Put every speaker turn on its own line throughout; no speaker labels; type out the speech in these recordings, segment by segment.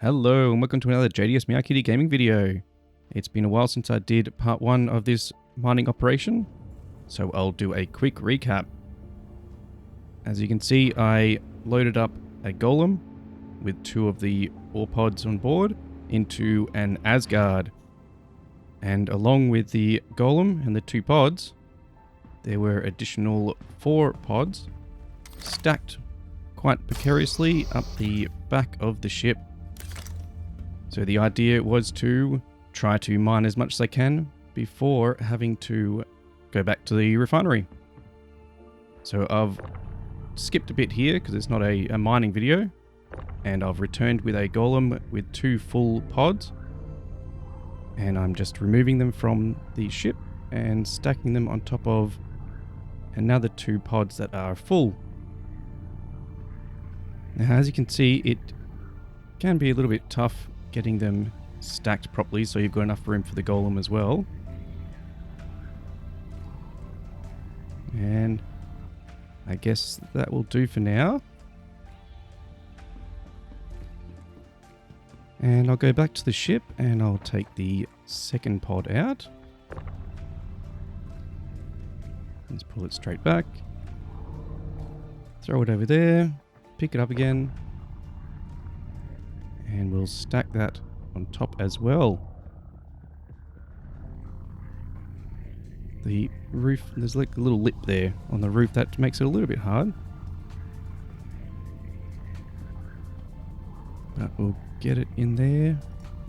Hello and welcome to another JDS Meow Kitty gaming video. It's been a while since I did part 1 of this mining operation, so I'll do a quick recap. As you can see, I loaded up a golem with 2 of the ore pods on board into an Asgard. And along with the golem and the 2 pods, there were additional 4 pods stacked quite precariously up the back of the ship. So the idea was to try to mine as much as I can before having to go back to the refinery. So I've skipped a bit here because it's not a mining video, and I've returned with a golem with 2 full pods, and I'm just removing them from the ship and stacking them on top of another 2 pods that are full. Now, as you can see, it can be a little bit tough getting them stacked properly so you've got enough room for the golem as well. And I guess that will do for now. And I'll go back to the ship and I'll take the second pod out. Let's pull it straight back. Throw it over there. Pick it up again. And we'll stack that on top as well. The roof, there's like a little lip there on the roof that makes it a little bit hard. But we'll get it in there.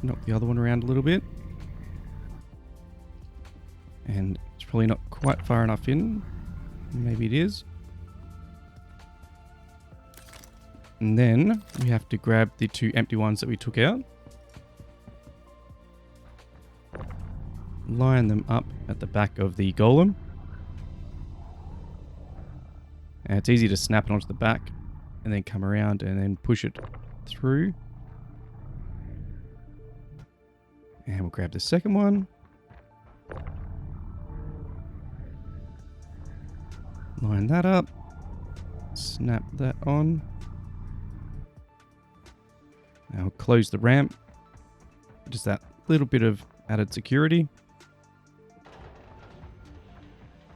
Knock the other one around a little bit. And it's probably not quite far enough in. Maybe it is. And then we have to grab the 2 empty ones that we took out. Line them up at the back of the golem. And it's easy to snap it onto the back and then come around and then push it through. And we'll grab the second one. Line that up. Snap that on. Now close the ramp. Just that little bit of added security.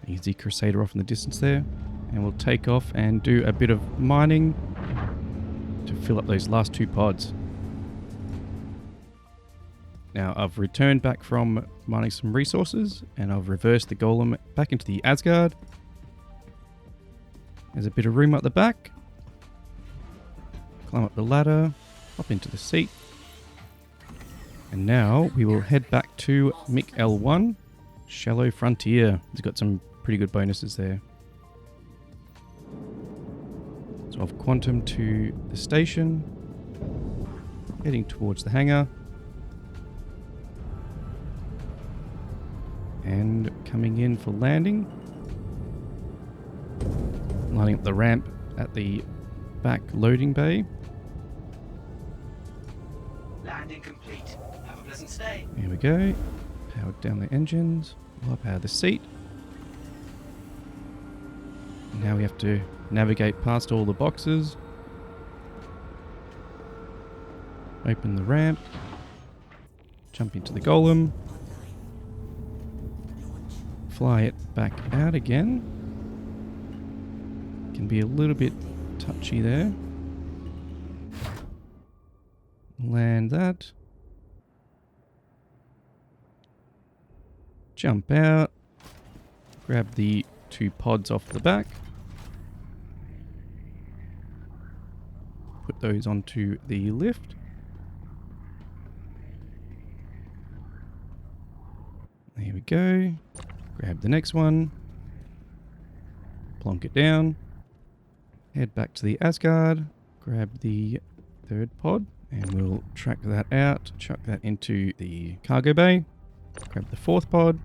Easy Crusader off in the distance there. And we'll take off and do a bit of mining to fill up those last 2 pods. Now I've returned back from mining some resources and I've reversed the golem back into the Asgard. There's a bit of room up the back. Climb up the ladder. Hop into the seat. And now we will head back to MIC L1, Shallow Frontier. It's got some pretty good bonuses there. So I've quantum to the station, heading towards the hangar, and coming in for landing. Lining up the ramp at the back loading bay.
Landing complete. Have a pleasant stay.
Here we go. Powered down the engines. We'll power the seat. Now we have to navigate past all the boxes. Open the ramp. Jump into the golem. Fly it back out again. Can be a little bit touchy there. Land that. Jump out. Grab the 2 pods off the back. Put those onto the lift. There we go. Grab the next one. Plonk it down. Head back to the Asgard. Grab the 3rd pod. And we'll track that out, chuck that into the cargo bay, grab the 4th pod,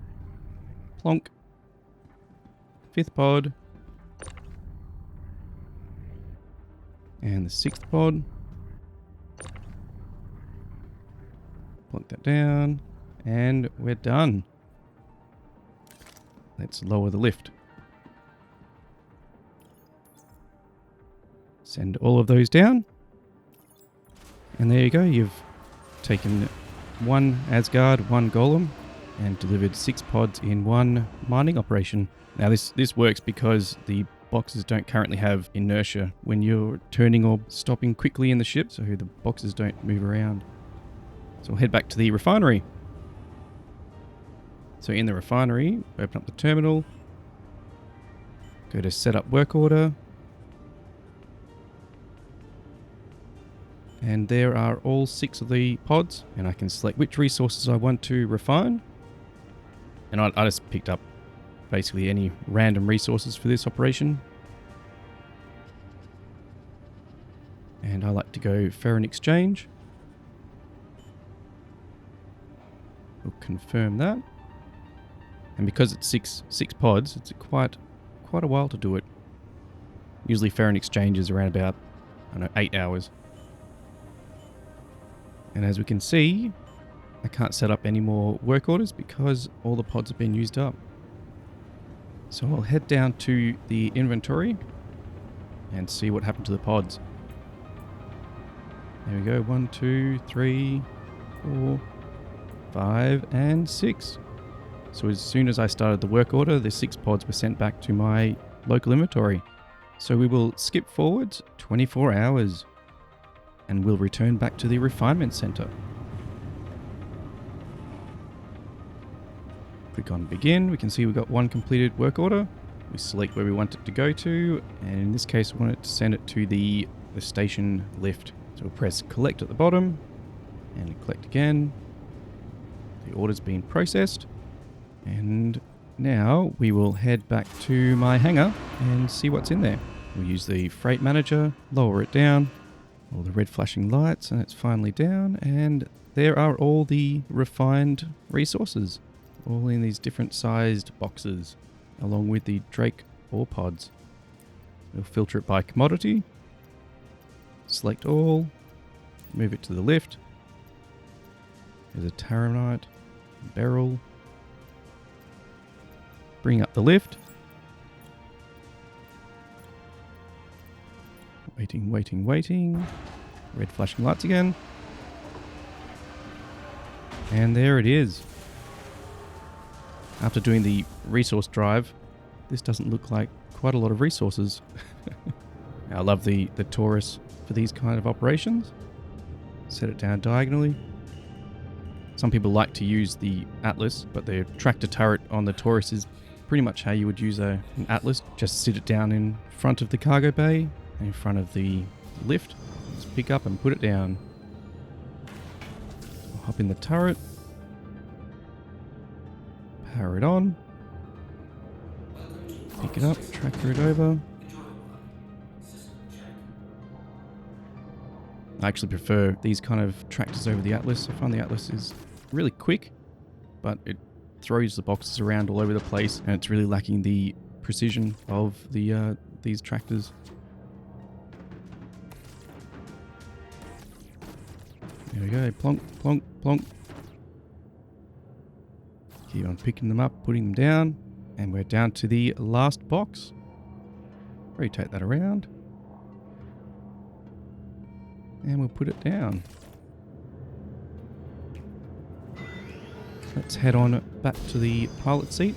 plonk, 5th pod, and the 6th pod. Plonk that down, and we're done. Let's lower the lift. Send all of those down. And there you go, you've taken 1 Asgard, 1 Golem, and delivered 6 pods in 1 mining operation. Now this works because the boxes don't currently have inertia when you're turning or stopping quickly in the ship, so the boxes don't move around. So we'll head back to the refinery. So in the refinery, open up the terminal, go to set up work order, and there are all 6 of the pods, and I can select which resources I want to refine. And I just picked up basically any random resources for this operation. And I like to go Ferron Exchange. We'll confirm that. And because it's six pods, it's quite a while to do it. Usually Ferron Exchange is around about, I don't know, 8 hours. And as we can see, I can't set up any more work orders because all the pods have been used up. So I'll head down to the inventory and see what happened to the pods. There we go, 1, 2, 3, 4, 5, and 6. So as soon as I started the work order, the 6 pods were sent back to my local inventory. So we will skip forwards 24 hours and we'll return back to the refinement center. Click on begin. We can see we've got 1 completed work order. We select where we want it to go to, and in this case we want it to send it to the station lift. So we'll press collect at the bottom and collect again. The order's been processed, and now we will head back to my hangar and see what's in there. We'll use the freight manager, lower it down, all the red flashing lights, and it's finally down, and there are all the refined resources, all in these different sized boxes, along with the Drake ore pods. We'll filter it by commodity, select all, move it to the lift. There's a taronite, beryl. Bring up the lift. Waiting, waiting, waiting. Red flashing lights again. And there it is. After doing the resource drive, this doesn't look like quite a lot of resources. I love the Taurus for these kind of operations. Set it down diagonally. Some people like to use the Atlas, but the tractor turret on the Taurus is pretty much how you would use an Atlas. Just sit it down in front of the cargo bay, in front of the lift. Just pick up and put it down. I'll hop in the turret. Power it on. Pick it up, tractor it over. I actually prefer these kind of tractors over the Atlas. I find the Atlas is really quick, but it throws the boxes around all over the place, and it's really lacking the precision of these tractors. There we go, plonk, plonk, plonk. Keep on picking them up, putting them down, and we're down to the last box. Rotate that around. And we'll put it down. Let's head on back to the pilot seat.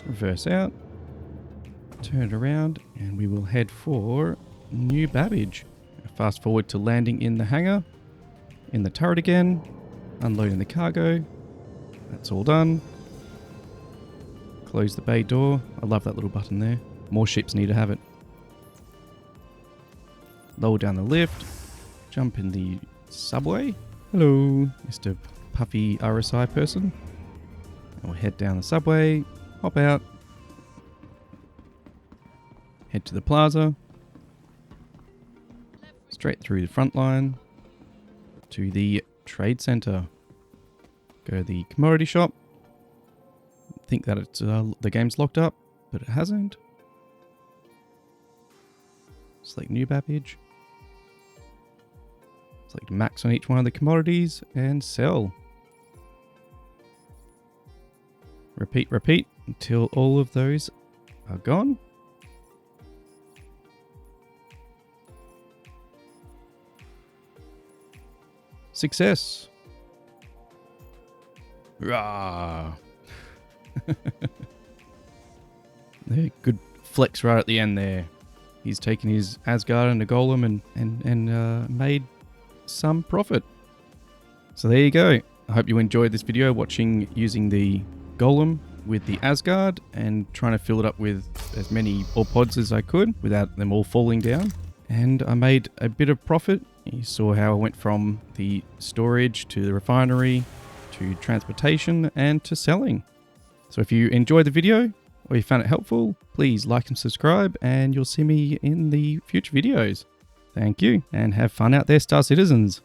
Reverse out. Turn it around, and we will head for New Babbage. Fast forward to landing in the hangar. In the turret again. Unloading the cargo. That's all done. Close the bay door. I love that little button there. More ships need to have it. Lower down the lift. Jump in the subway. Hello, Mr. Puffy RSI person. And we'll head down the subway. Hop out. Head to the plaza. Straight through the front line. To the trade center. Go to the commodity shop. Think that it's the game's locked up, but it hasn't. Select New Babbage. Select max on each one of the commodities and sell. Repeat, repeat until all of those are gone. Success. Rah. There, good flex right at the end there. He's taken his Asgard and the Golem and made some profit. So there you go. I hope you enjoyed this video watching using the Golem with the Asgard and trying to fill it up with as many ore pods as I could without them all falling down. And I made a bit of profit. You saw how I went from the storage to the refinery to transportation and to selling. So if you enjoyed the video or you found it helpful, please like and subscribe and you'll see me in the future videos. Thank you and have fun out there, Star Citizens.